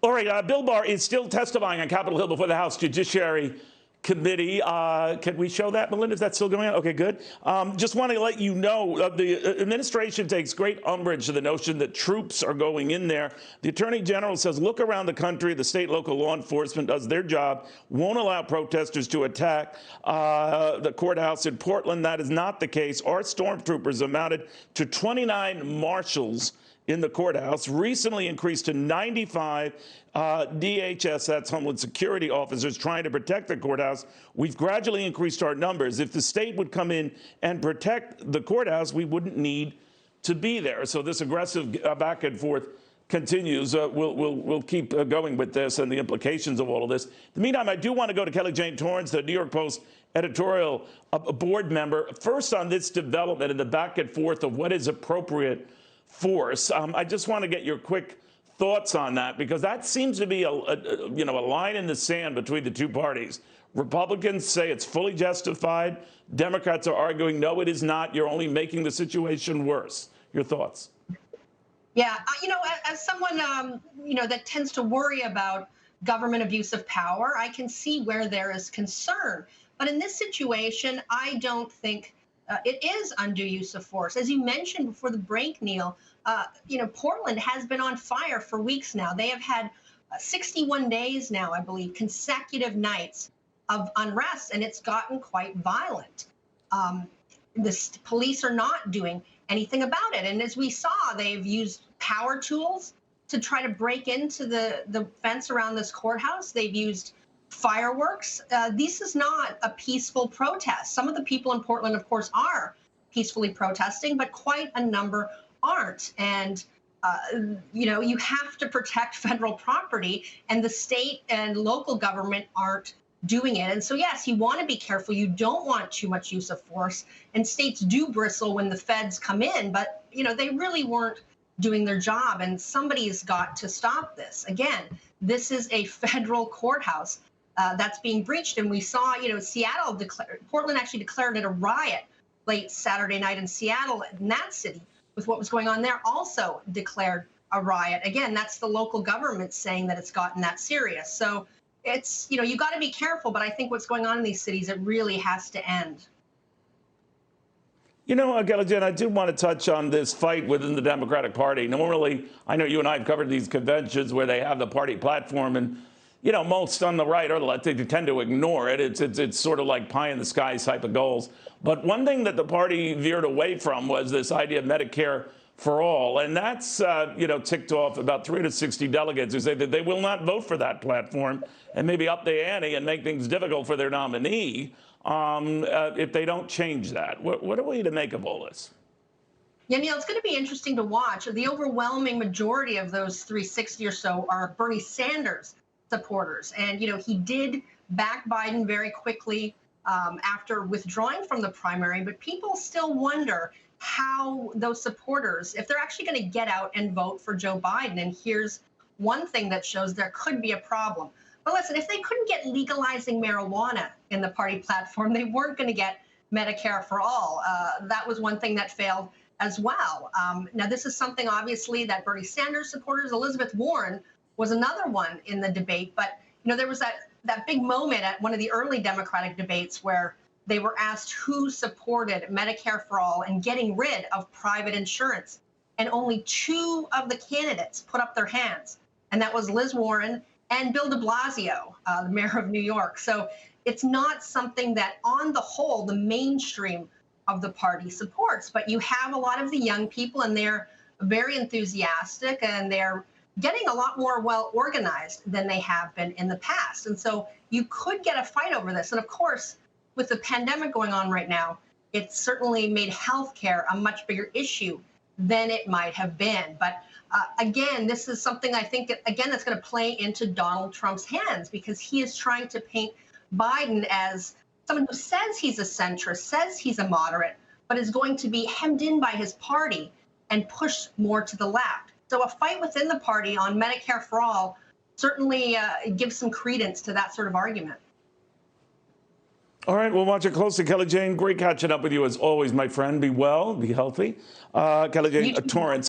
All right, Bill Barr is still testifying on Capitol Hill before the House Judiciary Committee. Can we show that, Melinda? Is that still going on? Okay, good. Just want to let you know, the administration takes great umbrage to the notion that troops are going in there. The Attorney General says, look around the country, the state, local law enforcement does their job, won't allow protesters to attack the courthouse in Portland. That is not the case. Our stormtroopers amounted to 29 marshals in the courthouse, recently increased to 95 DHS, that's Homeland Security officers, trying to protect the courthouse. We've gradually increased our numbers. If the state would come in and protect the courthouse, we wouldn't need to be there. So this aggressive back and forth continues. We'll keep going with this and the implications of all of this. In the meantime, I do want to go to Kelly Jane Torrance, the New York Post editorial board member. First on this development and the back and forth of what is appropriate force. I just want to get your quick thoughts on that, because that seems to be a line in the sand between the two parties. Republicans say it's fully justified. Democrats are arguing, no, it is not. You're only making the situation worse. Your thoughts? Yeah, as someone, that tends to worry about government abuse of power, I can see where there is concern. But in this situation, I don't think it is undue use of force. As you mentioned before the break, Neil, Portland has been on fire for weeks now. They have had 61 days now, I believe, consecutive nights of unrest, and it's gotten quite violent. The police are not doing anything about it. And as we saw, they've used power tools to try to break into the fence around this courthouse. They've used fireworks. This is not a peaceful protest. Some of the people in Portland, of course, are peacefully protesting, but quite a number aren't. And, you have to protect federal property, and the state and local government aren't doing it. And so, yes, you want to be careful. You don't want too much use of force. And states do bristle when the feds come in, but, they really weren't doing their job. And somebody's got to stop this. Again, this is a federal courthouse that's being breached. And we saw, Portland actually declared it a riot late Saturday night in Seattle, in that city, with what was going on there, also declared a riot. Again, that's the local government saying that it's gotten that serious. So it's, you got to be careful. But I think what's going on in these cities, it really has to end. Kelly Jane, I do want to touch on this fight within the Democratic Party. Normally, I know you and I have covered these conventions where they have the party platform, and most on the right or the left, they tend to ignore it. It's sort of like pie in the sky type of goals. But one thing that the party veered away from was this idea of Medicare for all. And that's, ticked off about 360 delegates who say that they will not vote for that platform and maybe up the ante and make things difficult for their nominee if they don't change that. What are we to make of all this? Yeah, Neil, it's going to be interesting to watch. The overwhelming majority of those 360 or so are Bernie Sanders supporters. And, he did back Biden very quickly after withdrawing from the primary. But people still wonder how those supporters, if they're actually going to get out and vote for Joe Biden. And here's one thing that shows there could be a problem. But listen, if they couldn't get legalizing marijuana in the party platform, they weren't going to get Medicare for all. That was one thing that failed as well. Now, this is something, obviously, that Bernie Sanders supporters, Elizabeth Warren was another one in the debate. But, there was that big moment at one of the early Democratic debates where they were asked who supported Medicare for all and getting rid of private insurance. And only two of the candidates put up their hands. And that was Liz Warren and Bill de Blasio, the mayor of New York. So it's not something that, on the whole, the mainstream of the party supports. But you have a lot of the young people, and they're very enthusiastic, and they're getting a lot more well organized than they have been in the past. And so you could get a fight over this. And of course, with the pandemic going on right now, it certainly made healthcare a much bigger issue than it might have been. But again, this is something I think, that's going to play into Donald Trump's hands, because he is trying to paint Biden as someone who says he's a centrist, says he's a moderate, but is going to be hemmed in by his party and pushed more to the left. So a fight within the party on Medicare for all certainly gives some credence to that sort of argument. All right, we'll watch it closely. Kelly Jane, great catching up with you as always, my friend. Be well, be healthy. Kelly Jane Torrance.